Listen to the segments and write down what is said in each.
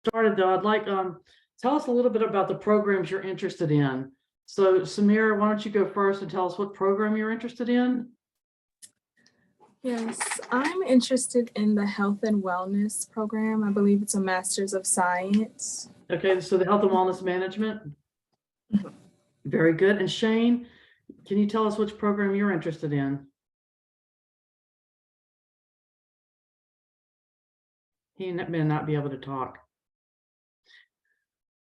started though, I'd like tell us a little bit about the programs you're interested in. So Samira, why don't you go first and tell us what program you're interested in? Yes, I'm interested in the health and wellness program. I believe it's a Master's of Science. Okay, so the health and wellness management. Mhm. Very good. And Shane, can you tell us which program you're interested in? He may not be able to talk.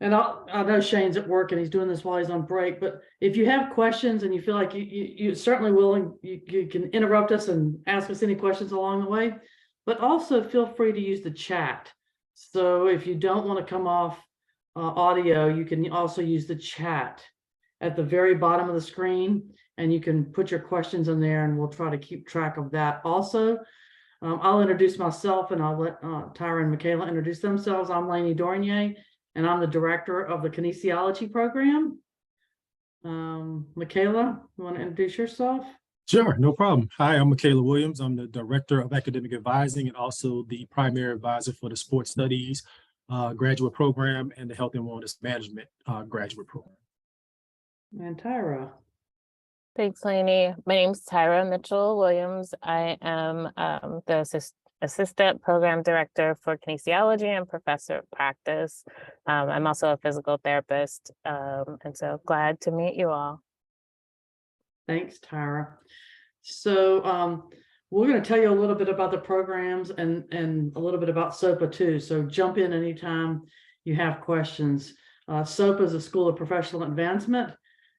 And I know Shane's at work and he's doing this while he's on break, but if you have questions and you feel like you're certainly willing, you can interrupt us and ask us any questions along the way, but also feel free to use the chat. So if you don't want to come off audio, you can also use the chat at the very bottom of the screen, and you can put your questions in there and we'll try to keep track of that also. I'll introduce myself and I'll let Tyra and Michaela introduce themselves. I'm Lainey Dornier, and I'm the director of the kinesiology program. Michaela, you want to introduce yourself? Sure, no problem. Hi, I'm Michaela Williams. I'm the Director of Academic Advising and also the primary advisor for the Sports Studies graduate program and the Health and Wellness Management graduate program. And Tyra. Thanks, Lainey. My name is Tyra Mitchell Williams. I am the Assistant Program Director for Kinesiology and Professor of Practice. I'm also a physical therapist, and so glad to meet you all. Thanks, Tyra. So we're going to tell you a little bit about the programs and a little bit about SOPA too. So jump in anytime you have questions. SOPA is a School of Professional Advancement.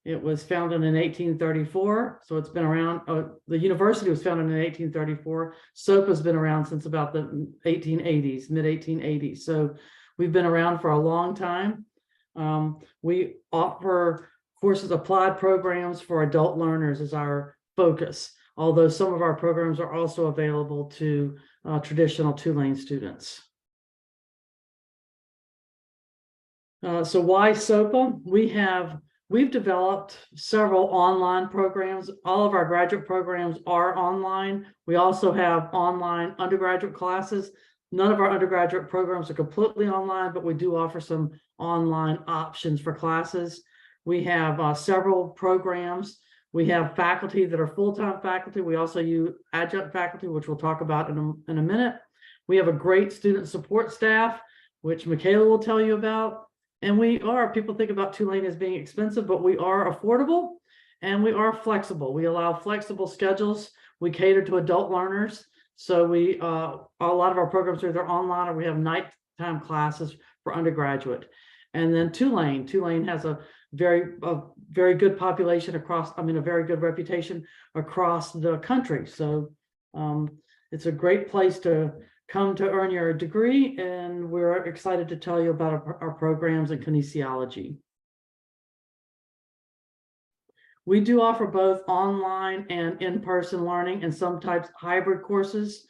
It was founded in 1834, so it's been around. The university was founded in 1834. SOPA has been around since about the 1880s, mid 1880s. So we've been around for a long time. We offer courses, applied programs for adult learners is our focus, although some of our programs are also available to traditional two-lane students. So why SOPA? We've developed several online programs. All of our graduate programs are online. We also have online undergraduate classes. None of our undergraduate programs are completely online, but we do offer some online options for classes. We have several programs. We have faculty that are full-time faculty. We also use adjunct faculty, which we'll talk about in a minute. We have a great student support staff, which Michaela will tell you about. And people think about two-lane as being expensive, but we are affordable and we are flexible. We allow flexible schedules. We cater to adult learners. So a lot of our programs are either online or we have nighttime classes for undergraduate. And then two-lane has a very good population a very good reputation across the country. So it's a great place to come to earn your degree, and we're excited to tell you about our programs in kinesiology. We do offer both online and in-person learning and some types of hybrid courses.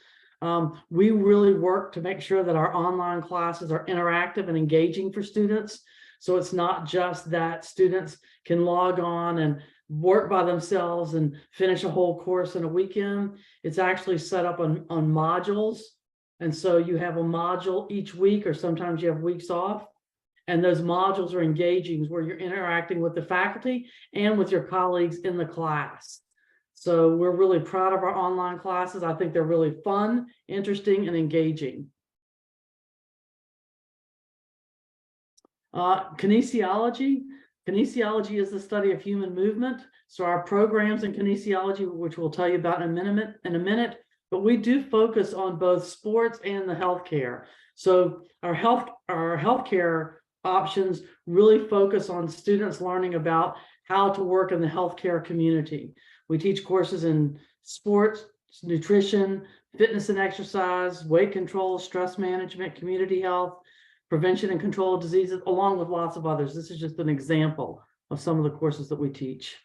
We really work to make sure that our online classes are interactive and engaging for students. So it's not just that students can log on and work by themselves and finish a whole course in a weekend. It's actually set up on modules. And so you have a module each week, or sometimes you have weeks off. And those modules are engaging where you're interacting with the faculty and with your colleagues in the class. So we're really proud of our online classes. I think they're really fun, interesting, and engaging. Kinesiology. Kinesiology is the study of human movement. So our programs in kinesiology, which we'll tell you about in a minute, but we do focus on both sports and the healthcare. So our healthcare options really focus on students learning about how to work in the healthcare community. We teach courses in sports, nutrition, fitness and exercise, weight control, stress management, community health, prevention and control of diseases, along with lots of others. This is just an example of some of the courses that we teach.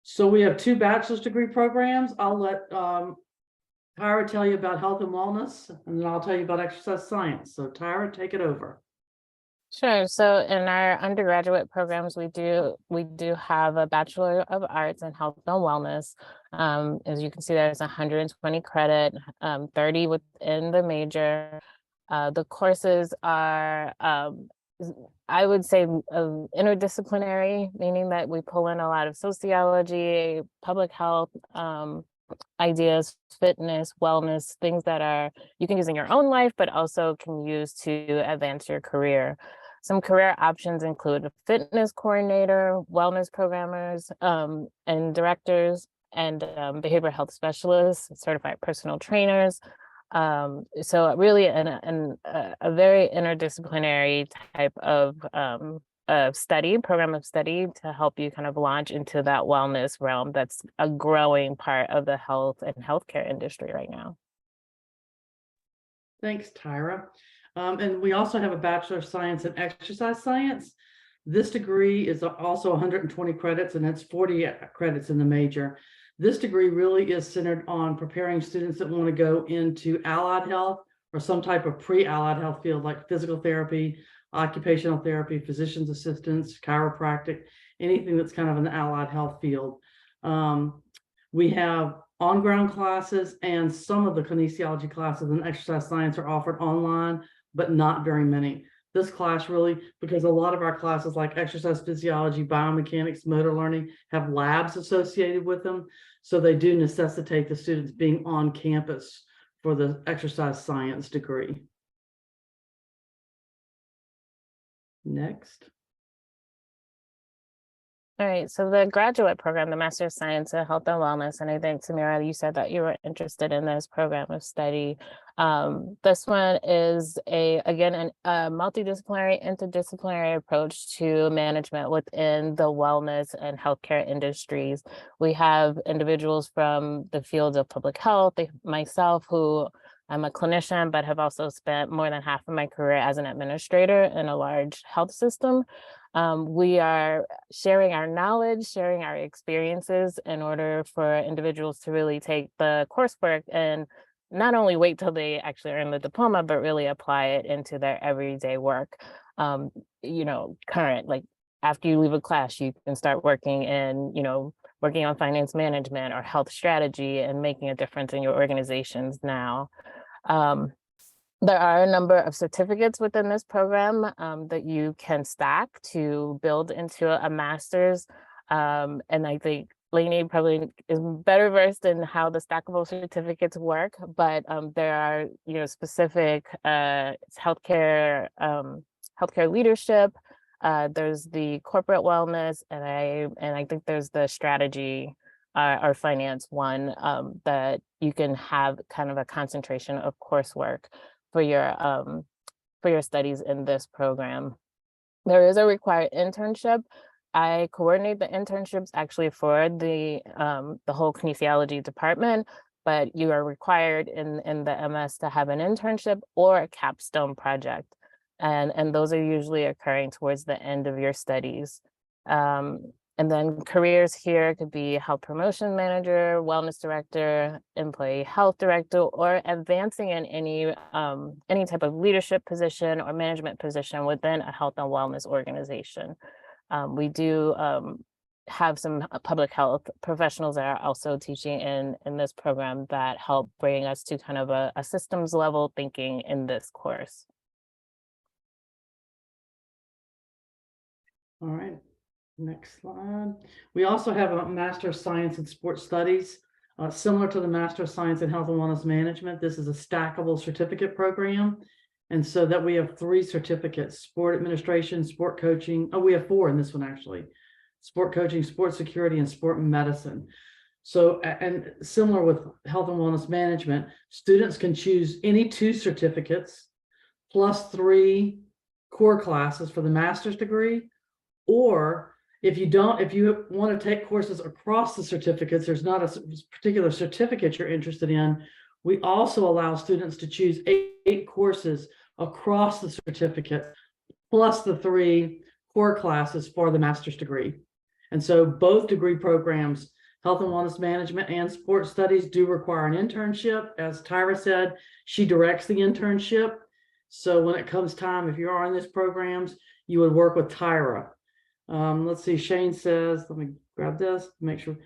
So we have 2 bachelor's degree programs. I'll let Tyra tell you about health and wellness, and then I'll tell you about exercise science. So Tyra, take it over. Sure. So in our undergraduate programs, we do have a Bachelor of Arts in Health and Wellness. As you can see, there's 120 credit, 30 within the major. The courses are, I would say, interdisciplinary, meaning that we pull in a lot of sociology, public health, ideas, fitness, wellness, things that you can use in your own life, but also can use to advance your career. Some career options include a fitness coordinator, wellness programmers, and directors, and behavioral health specialists, certified personal trainers. So really a very interdisciplinary type of program of study to help you kind of launch into that wellness realm that's a growing part of the health and healthcare industry right now. Thanks, Tyra. And we also have a Bachelor of Science in Exercise Science. This degree is also 120 credits, and it's 40 credits in the major. This degree really is centered on preparing students that want to go into allied health or some type of pre-allied health field like physical therapy, occupational therapy, physician's assistants, chiropractic, anything that's kind of an allied health field. We have on-ground classes, and some of the kinesiology classes in exercise science are offered online, but not very many. This class really, because a lot of our classes like exercise physiology, biomechanics, motor learning have labs associated with them. So they do necessitate the students being on campus for the exercise science degree. Next. All right, so the graduate program, the Master of Science in Health and Wellness, and I think, Samira, you said that you were interested in this program of study. This one is again a multidisciplinary, interdisciplinary approach to management within the wellness and healthcare industries. We have individuals from the fields of public health, myself, who I'm a clinician, but have also spent more than half of my career as an administrator in a large health system. We are sharing our knowledge, sharing our experiences in order for individuals to really take the coursework and not only wait till they actually earn the diploma, but really apply it into their everyday work. Current, like after you leave a class, you can start working working on finance management or health strategy and making a difference in your organizations now. There are a number of certificates within this program that you can stack to build into a master's. And I think Lainey probably is better versed in how the stackable certificates work, but there are specific healthcare leadership. There's the corporate wellness, and I think there's the strategy or finance one that you can have kind of a concentration of coursework for your studies in this program. There is a required internship. I coordinate the internships actually for the whole kinesiology department, but you are required in the MS to have an internship or a capstone project. And those are usually occurring towards the end of your studies. And then careers here could be health promotion manager, wellness director, employee health director, or advancing in any type of leadership position or management position within a health and wellness organization. We do have some public health professionals that are also teaching in this program that help bring us to kind of a systems level thinking in this course. All right. Next slide. We also have a Master of Science in Sports Studies, similar to the Master of Science in Health and Wellness Management. This is a stackable certificate program. And so that we have 3 certificates: sport administration, sport coaching. Oh, we have 4 in this one, actually: sport coaching, sport security, and sport medicine. So, and similar with health and wellness management, students can choose any 2 certificates plus 3 core classes for the master's degree. Or if you want to take courses across the certificates, there's not a particular certificate you're interested in, we also allow students to choose 8 courses across the certificate, plus the 3 core classes for the master's degree. And so both degree programs, health and wellness management and sports studies, do require an internship. As Tyra said, she directs the internship. So when it comes time, if you are in these programs, you would work with Tyra. Let's see, Shane says, let me grab this to make sure.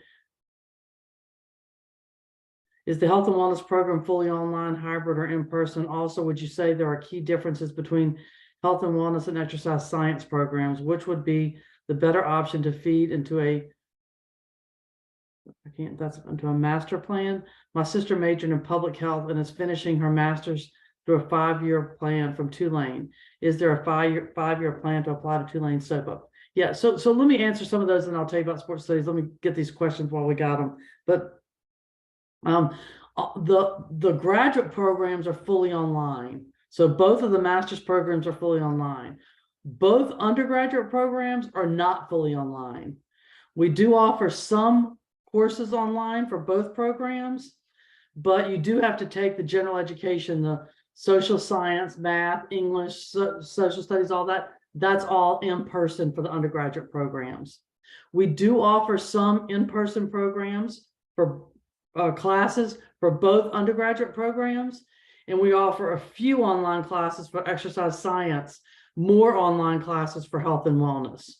Is the health and wellness program fully online, hybrid, or in person? Also, would you say there are key differences between health and wellness and exercise science programs? Which would be the better option to feed into into a master plan? My sister majored in public health and is finishing her master's through a 5-year plan from Tulane. Is there a five-year plan to apply to Tulane SOPA? Yeah, so let me answer some of those and I'll tell you about sports studies. Let me get these questions while we got them. But the graduate programs are fully online. So both of the master's programs are fully online. Both undergraduate programs are not fully online. We do offer some courses online for both programs, but you do have to take the general education, the social science, math, English, social studies, all that. That's all in person for the undergraduate programs. We do offer some in-person programs for classes for both undergraduate programs, and we offer a few online classes for exercise science, more online classes for health and wellness.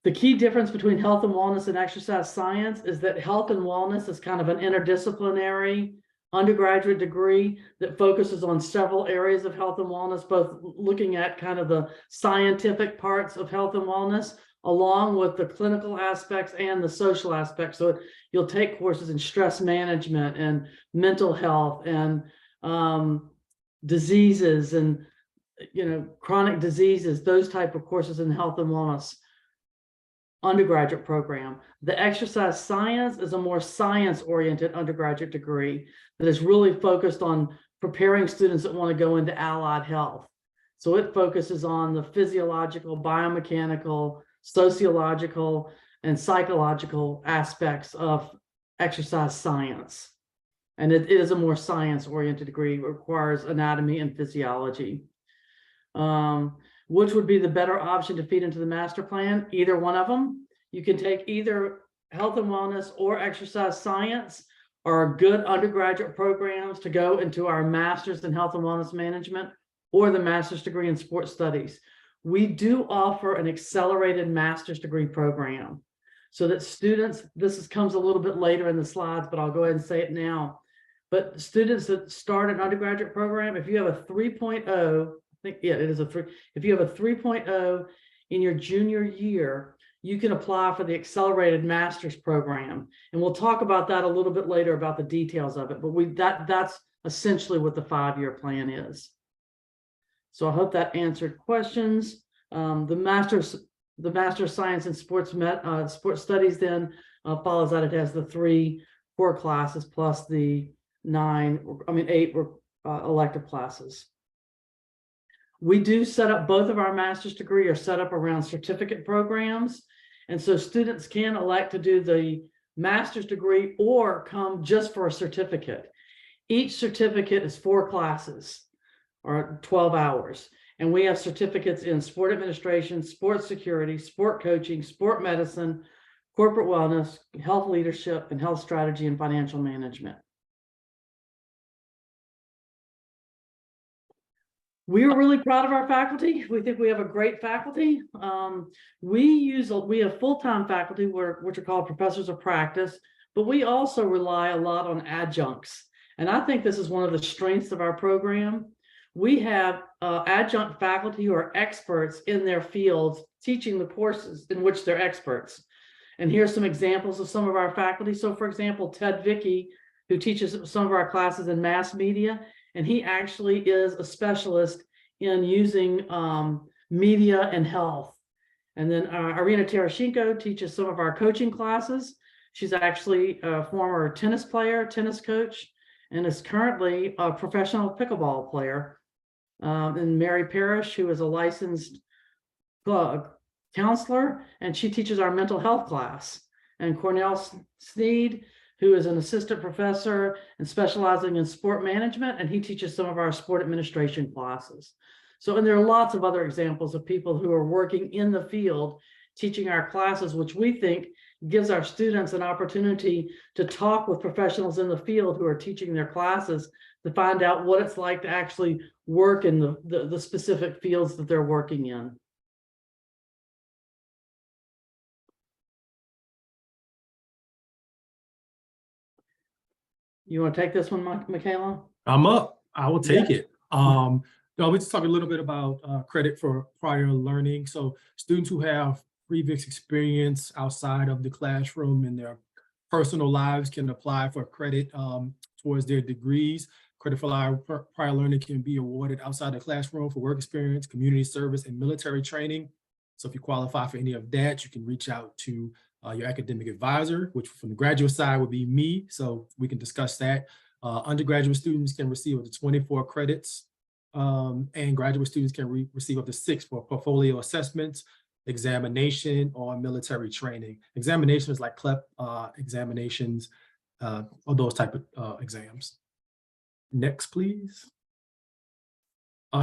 The key difference between health and wellness and exercise science is that health and wellness is kind of an interdisciplinary undergraduate degree that focuses on several areas of health and wellness, both looking at kind of the scientific parts of health and wellness, along with the clinical aspects and the social aspects. So you'll take courses in stress management and mental health and diseases and, chronic diseases, those type of courses in health and wellness undergraduate program. The exercise science is a more science-oriented undergraduate degree that is really focused on preparing students that want to go into allied health. So it focuses on the physiological, biomechanical, sociological, and psychological aspects of exercise science. And it is a more science-oriented degree. It requires anatomy and physiology. Which would be the better option to feed into the master plan? Either one of them. You can take either health and wellness or exercise science are good undergraduate programs to go into our master's in health and wellness management or the master's degree in sports studies. We do offer an accelerated master's degree program so that students, comes a little bit later in the slides, but I'll go ahead and say it now. But students that start an undergraduate program, if you have a 3.0, it is a 3. If you have a 3.0 in your junior year, you can apply for the accelerated master's program. And we'll talk about that a little bit later about the details of it, but that's essentially what the 5-year plan is. So I hope that answered questions. The Master of Science in Sports Studies then follows that. It has the 3 core classes plus the 8 elective classes. We do set up both of our master's degree are set up around certificate programs. And so students can elect to do the master's degree or come just for a certificate. Each certificate is 4 classes or 12 hours. And we have certificates in sport administration, sports security, sport coaching, sport medicine, corporate wellness, health leadership, and health strategy and financial management. We are really proud of our faculty. We think we have a great faculty. We have full-time faculty which are called professors of practice, but we also rely a lot on adjuncts. And I think this is one of the strengths of our program. We have adjunct faculty who are experts in their fields teaching the courses in which they're experts. And here's some examples of some of our faculty. So for example, Ted Vicky, who teaches some of our classes in mass media, and he actually is a specialist in using media and health. And then Irina Terashenko teaches some of our coaching classes. She's actually a former tennis player, tennis coach, and is currently a professional pickleball player. And Mary Parrish, who is a licensed counselor, and she teaches our mental health class. And Cornell Sneed, who is an assistant professor and specializing in sport management, and he teaches some of our sport administration classes. So, and there are lots of other examples of people who are working in the field, teaching our classes, which we think gives our students an opportunity to talk with professionals in the field who are teaching their classes to find out what it's like to actually work in the specific fields that they're working in. You want to take this one, Michaela? I'm up. I will take it. No, we just talk a little bit about credit for prior learning. So students who have previous experience outside of the classroom in their personal lives can apply for credit towards their degrees. Credit for prior learning can be awarded outside the classroom for work experience, community service, and military training. So if you qualify for any of that, you can reach out to your academic advisor, which from the graduate side would be me. So we can discuss that. Undergraduate students can receive up to 24 credits, and graduate students can receive up to 6 for portfolio assessments, examination, or military training. Examinations like CLEP examinations, or those type of exams. Next, please.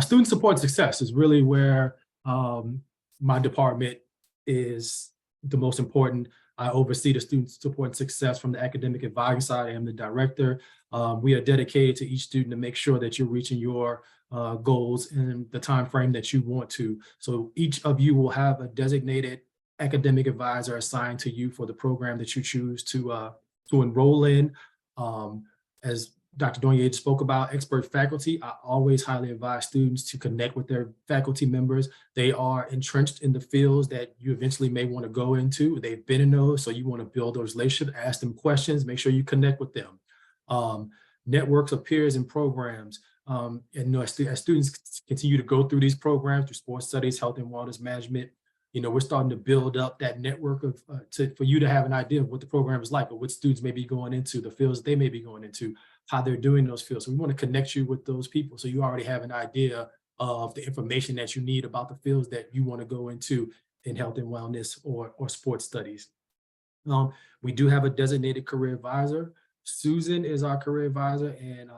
Student support success is really where my department is the most important. I oversee the student support and success from the academic advising side. I am the director. We are dedicated to each student to make sure that you're reaching your goals in the time frame that you want to. So each of you will have a designated academic advisor assigned to you for the program that you choose to enroll in. As Dr. Donier spoke about expert faculty, I always highly advise students to connect with their faculty members. They are entrenched in the fields that you eventually may want to go into. They've been in those, so you want to build those relationships, ask them questions, make sure you connect with them. Networks of peers and programs. And as students continue to go through these programs, through sports studies, health and wellness management, we're starting to build up that network of for you to have an idea of what the program is like, or what students may be going into, the fields they may be going into, how they're doing those fields. So we want to connect you with those people so you already have an idea of the information that you need about the fields that you want to go into in health and wellness or sports studies. We do have a designated career advisor. Susan is our career advisor, and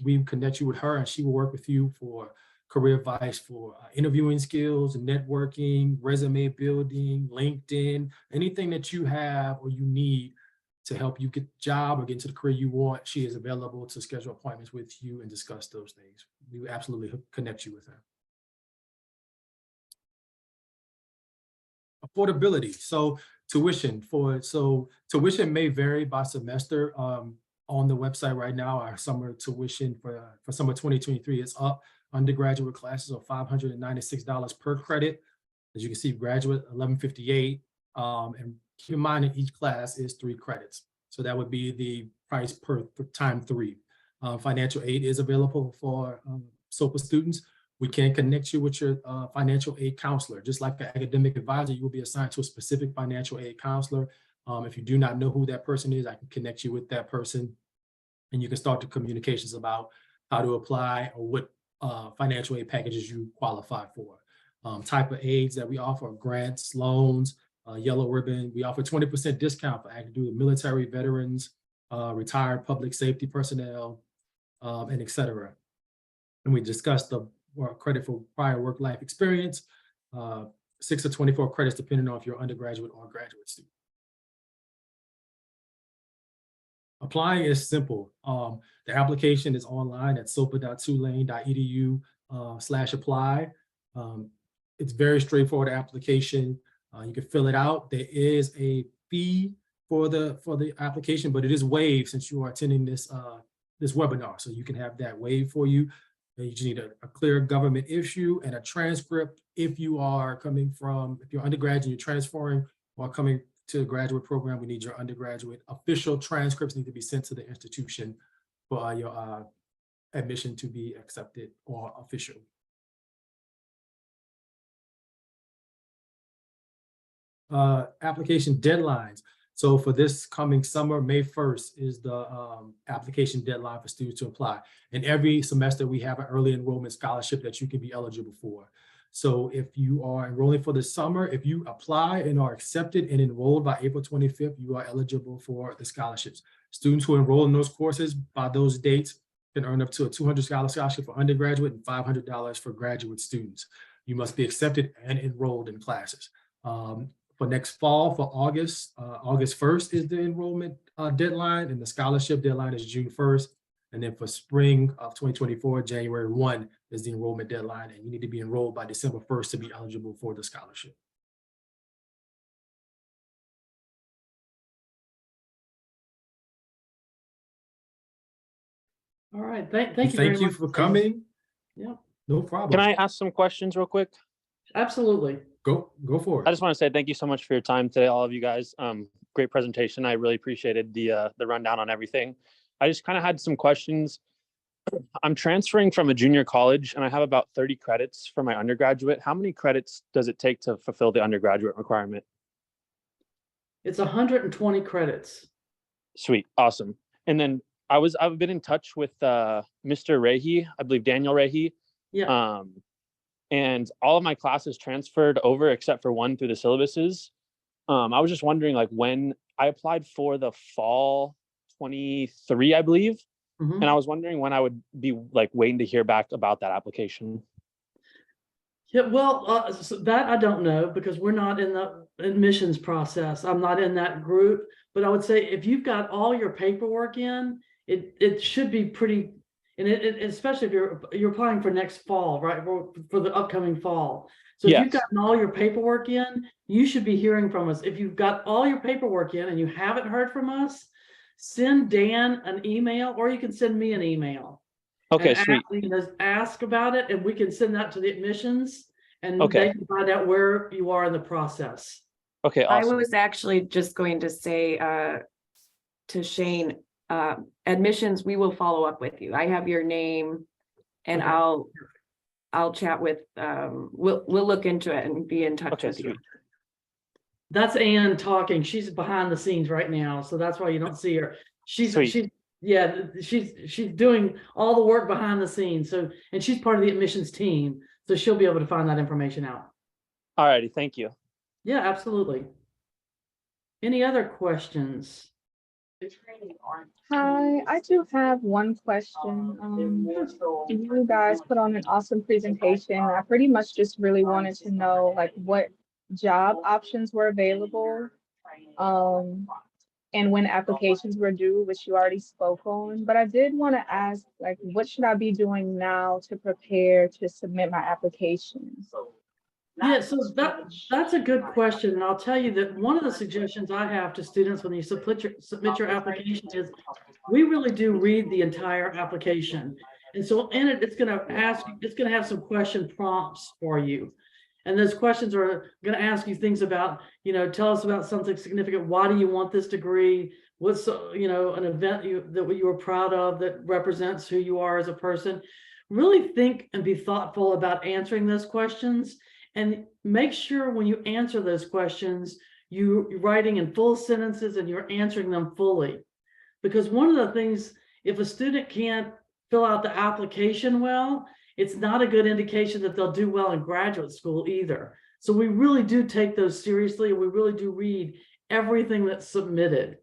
we connect you with her, and she will work with you for career advice for interviewing skills, networking, resume building, LinkedIn, anything that you have or you need to help you get a job or get into the career you want. She is available to schedule appointments with you and discuss those things. We will absolutely connect you with her. Affordability. So tuition may vary by semester. On the website right now, our summer tuition for summer 2023 is up. Undergraduate classes are $596 per credit. As you can see, graduate $1,158, and keep in mind that each class is 3 credits. So that would be the price per time 3. Financial aid is available for SOPA students. We can connect you with your financial aid counselor. Just like an academic advisor, you will be assigned to a specific financial aid counselor. If you do not know who that person is, I can connect you with that person, and you can start the communications about how to apply or what financial aid packages you qualify for. Type of aids that we offer: grants, loans, yellow ribbon. We offer 20% discount for active duty military veterans, retired public safety personnel, and et cetera. And we discussed the credit for prior work life experience, 6 to 24 credits depending on if you're undergraduate or graduate student. Applying is simple. The application is online at sopa.tulane.edu/apply. It's very straightforward application. You can fill it out. There is a fee for the application, but it is waived since you are attending this this webinar. So you can have that waived for you. You just need a clear government issue and a transcript. If you are coming from, if you're undergraduate and you're transferring or coming to the graduate program, we need your undergraduate official transcripts need to be sent to the institution for your admission to be accepted or official. Application deadlines. So for this coming summer, May 1st is the application deadline for students to apply. And every semester we have an early enrollment scholarship that you can be eligible for. So if you are enrolling for the summer, if you apply and are accepted and enrolled by April 25th, you are eligible for the scholarships. Students who enroll in those courses by those dates can earn up to a $200 scholarship for undergraduate and $500 for graduate students. You must be accepted and enrolled in classes. For next fall, for August, August 1st is the enrollment deadline, and the scholarship deadline is June 1st. And then for spring of 2024, January 1 is the enrollment deadline, and you need to be enrolled by December 1st to be eligible for the scholarship. All right, thank you very Thank you much. for coming. Yeah, No problem. Can I ask some questions real quick? absolutely. Go for I it. just want to say thank you so much for your time today, all of you guys. Great presentation. I really appreciated the rundown on everything. I just kind of had some questions. I'm transferring from a junior college and I have about 30 credits for my undergraduate. How many credits does it take to fulfill the undergraduate requirement? It's 120 credits. Sweet. Awesome. And then I've been in touch with Mr. Rahe, I believe Daniel Rahe. Yeah. And all of my classes transferred over except for one through the syllabuses. I was just wondering, like, when I applied for the fall 23, I believe, Mhm. and I was wondering when I would be like waiting to hear back about that application. Yeah, well, so that I don't know because we're not in the admissions process. I'm not in that group, but I would say if you've got all your paperwork in, it should be pretty, and especially if you're applying for next fall, right? For the upcoming fall. So if you've Yes. gotten all your paperwork in, you should be hearing from us. If you've got all your paperwork in and you haven't heard from us, send Dan an email, or you can send me an email. Okay, And sweet. ask about it, and we can send that to the admissions, and Okay. they can find out where you are in the process. Okay, I awesome. was actually just going to say to Shane, admissions, we will follow up with you. I have your name and Okay. I'll chat with, we'll look into it and be in touch Okay, with you. sweet. That's Ann talking. She's behind the scenes right now, so that's why you don't see her. Sweet. She's doing all the work behind the scenes. So, and she's part of the admissions team, so she'll be able to find that information out. All righty, thank you. Yeah, absolutely. Any other questions? Hi, I do have one question. You guys put on an awesome presentation. I pretty much just really wanted to know like what job options were available. And when applications were due, which you already spoke on, but I did want to ask, like, what should I be doing now to prepare to submit my applications? Yeah, so that's a good question. And I'll tell you that one of the suggestions I have to students when you submit your application is we really do read the entire application. And so in it, it's going to have some question prompts for you. And those questions are going to ask you things about, tell us about something significant. Why do you want this degree? What's, an event that you were proud of that represents who you are as a person? Really think and be thoughtful about answering those questions. And make sure when you answer those questions, you're writing in full sentences and you're answering them fully. Because one of the things, if a student can't fill out the application well, it's not a good indication that they'll do well in graduate school either. So we really do take those seriously, and we really do read everything that's submitted.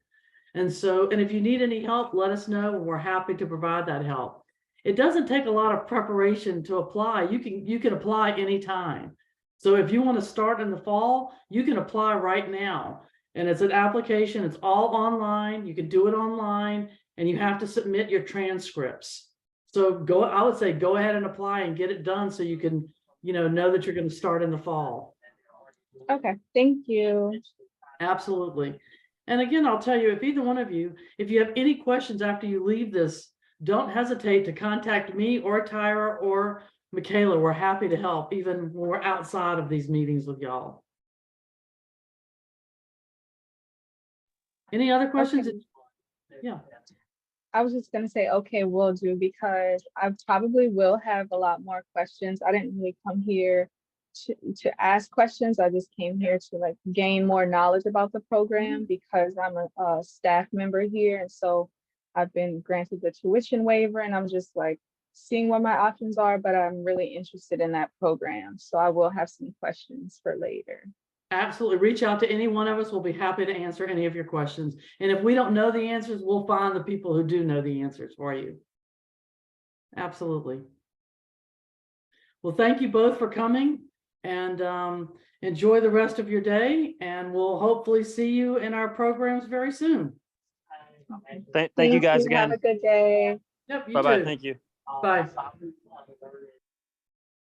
And if you need any help, let us know, and we're happy to provide that help. It doesn't take a lot of preparation to apply. You can apply anytime. So if you want to start in the fall, you can apply right now. And it's an application, it's all online. You can do it online, and you have to submit your transcripts. So I would say go ahead and apply and get it done so you can, know that you're going to start in the fall. Okay, thank you. Absolutely. And again, I'll tell you, if either one of you, if you have any questions after you leave this, don't hesitate to contact me or Tyra or Michaela. We're happy to help, even when we're outside of these meetings with y'all. Any other questions? Okay. Yeah. I was just gonna say, okay, will do, because I probably will have a lot more questions. I didn't really come here to ask questions. I just came here to like gain more knowledge about the program because I'm a staff member here. And so I've been granted the tuition waiver, and I'm just like seeing what my options are, but I'm really interested in that program. So I will have some questions for later. Absolutely. Reach out to any one of us. We'll be happy to answer any of your questions. And if we don't know the answers, we'll find the people who do know the answers for you. Absolutely. Well, thank you both for coming. And enjoy the rest of your day, and we'll hopefully see you in our programs very soon. Thank you guys Have again. a good day. Yep, you Bye-bye. too. Thank you. Bye.